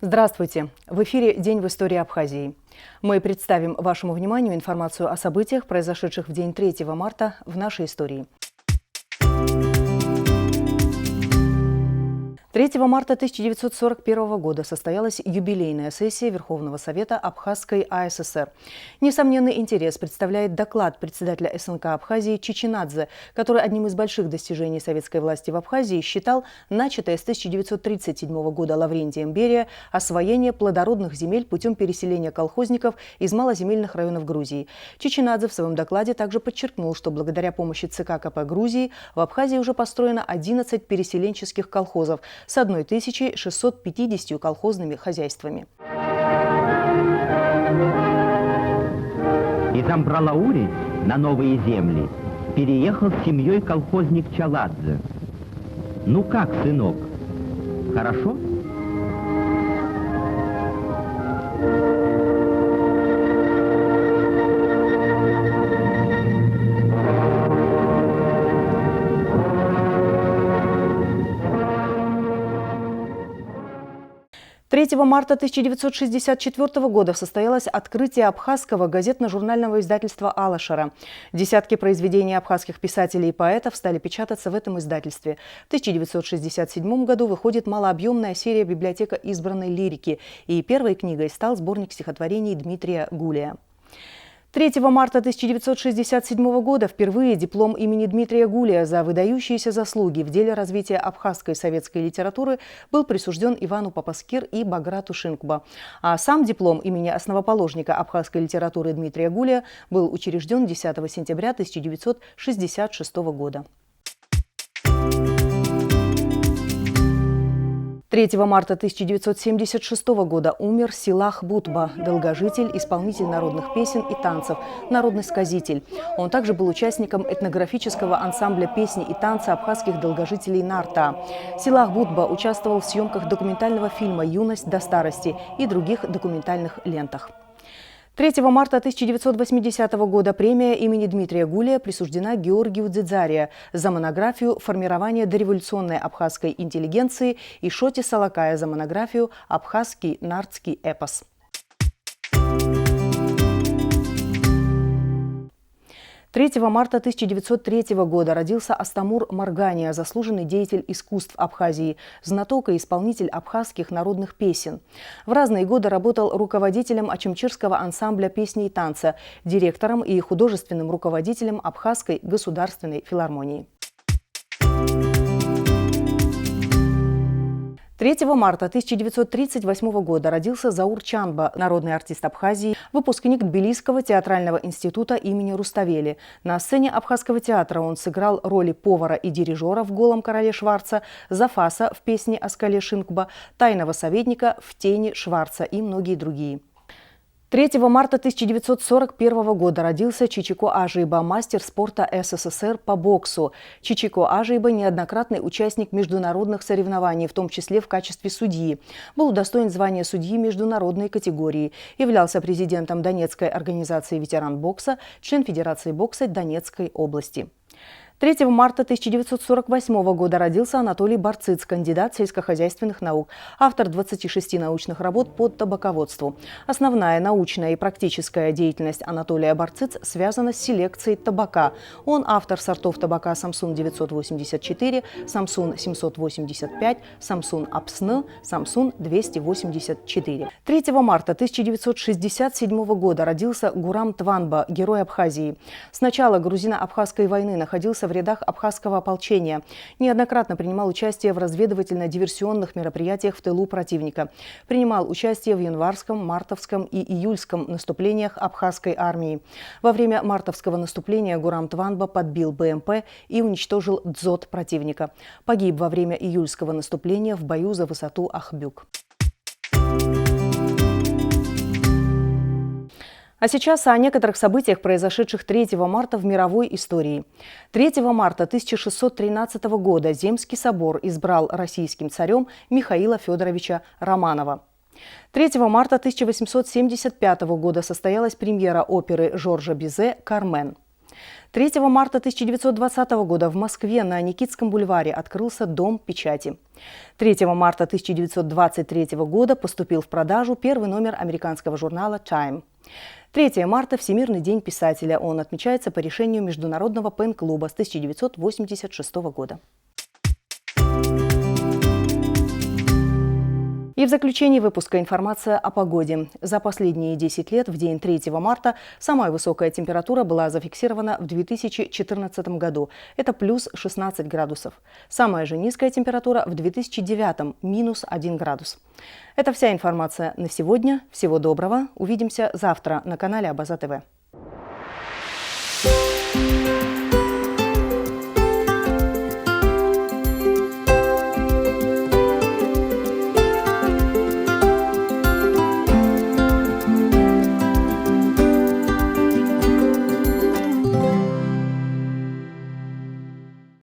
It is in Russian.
Здравствуйте! В эфире «День в истории Абхазии». Мы представим вашему вниманию информацию о событиях, произошедших в день 3 марта в нашей истории. 3 марта 1941 года состоялась юбилейная сессия Верховного Совета Абхазской АССР. Несомненный интерес представляет доклад председателя СНК Абхазии Чичинадзе, который одним из больших достижений советской власти в Абхазии считал начатое с 1937 года Лаврентием Берия освоение плодородных земель путем переселения колхозников из малоземельных районов Грузии. Чичинадзе в своем докладе также подчеркнул, что благодаря помощи ЦК КП Грузии в Абхазии уже построено 11 переселенческих колхозов с 1650 колхозными хозяйствами. Из Амбралаури на новые земли переехал с семьей колхозник Чаладзе. Ну как, сынок, хорошо? 3 марта 1964 года состоялось открытие абхазского газетно-журнального издательства «Алашара». Десятки произведений абхазских писателей и поэтов стали печататься в этом издательстве. В 1967 году выходит малообъемная серия «Библиотека избранной лирики», и первой книгой стал сборник стихотворений Дмитрия Гулия. 3 марта 1967 года впервые диплом имени Дмитрия Гулия за выдающиеся заслуги в деле развития абхазской советской литературы был присужден Ивану Папаскир и Баграту Шинкба. А сам диплом имени основоположника абхазской литературы Дмитрия Гулия был учрежден 10 сентября 1966 года. 3 марта 1976 года умер Силах Бутба, долгожитель, исполнитель народных песен и танцев, народный сказитель. Он также был участником этнографического ансамбля песни и танца абхазских долгожителей Нарта. Силах Бутба участвовал в съемках документального фильма «Юность до старости» и других документальных лентах. 3 марта 1980 года премия имени Дмитрия Гулия присуждена Георгию Дзидзария за монографию «Формирование дореволюционной абхазской интеллигенции» и Шоти Салакая за монографию «Абхазский нартский эпос». 3 марта 1903 года родился Астамур Маргания, заслуженный деятель искусств Абхазии, знаток и исполнитель абхазских народных песен. В разные годы работал руководителем Очимчирского ансамбля песни и танца, директором и художественным руководителем Абхазской государственной филармонии. 3 марта 1938 года родился Заур Чанба, народный артист Абхазии, выпускник Тбилисского театрального института имени Руставели. На сцене Абхазского театра он сыграл роли повара и дирижера в «Голом короле Шварца», Зафаса в песне о скале Шинкба, тайного советника в «Тени Шварца» и многие другие. 3 марта 1941 года родился Чичико Ажиба, мастер спорта СССР по боксу. Чичико Ажиба – неоднократный участник международных соревнований, в том числе в качестве судьи. Был удостоен звания судьи международной категории. Являлся президентом Донецкой организации ветеран бокса, член Федерации бокса Донецкой области. 3 марта 1948 года родился Анатолий Барциц, кандидат сельскохозяйственных наук, автор 26 научных работ по табаководству. Основная научная и практическая деятельность Анатолия Барциц связана с селекцией табака. Он автор сортов табака Самсун 984, Самсун 785, Самсун Апсны, Самсун 284. 3 марта 1967 года родился Гурам Тванба, герой Абхазии. С начала грузино-абхазской войны находился в рядах абхазского ополчения. Неоднократно принимал участие в разведывательно-диверсионных мероприятиях в тылу противника. Принимал участие в январском, мартовском и июльском наступлениях абхазской армии. Во время мартовского наступления Гурам Тванба подбил БМП и уничтожил дзот противника. Погиб во время июльского наступления в бою за высоту Ахбюк. А сейчас о некоторых событиях, произошедших 3 марта в мировой истории. 3 марта 1613 года Земский собор избрал российским царем Михаила Федоровича Романова. 3 марта 1875 года состоялась премьера оперы Жоржа Бизе «Кармен». 3 марта 1920 года в Москве на Никитском бульваре открылся Дом печати. 3 марта 1923 года поступил в продажу первый номер американского журнала Time. 3 марта – Всемирный день писателя. Он отмечается по решению Международного пен-клуба с 1986 года. И в заключении выпуска информация о погоде. За последние 10 лет в день 3 марта самая высокая температура была зафиксирована в 2014 году. Это плюс 16 градусов. Самая же низкая температура в 2009 – минус 1 градус. Это вся информация на сегодня. Всего доброго. Увидимся завтра на канале Абаза ТВ.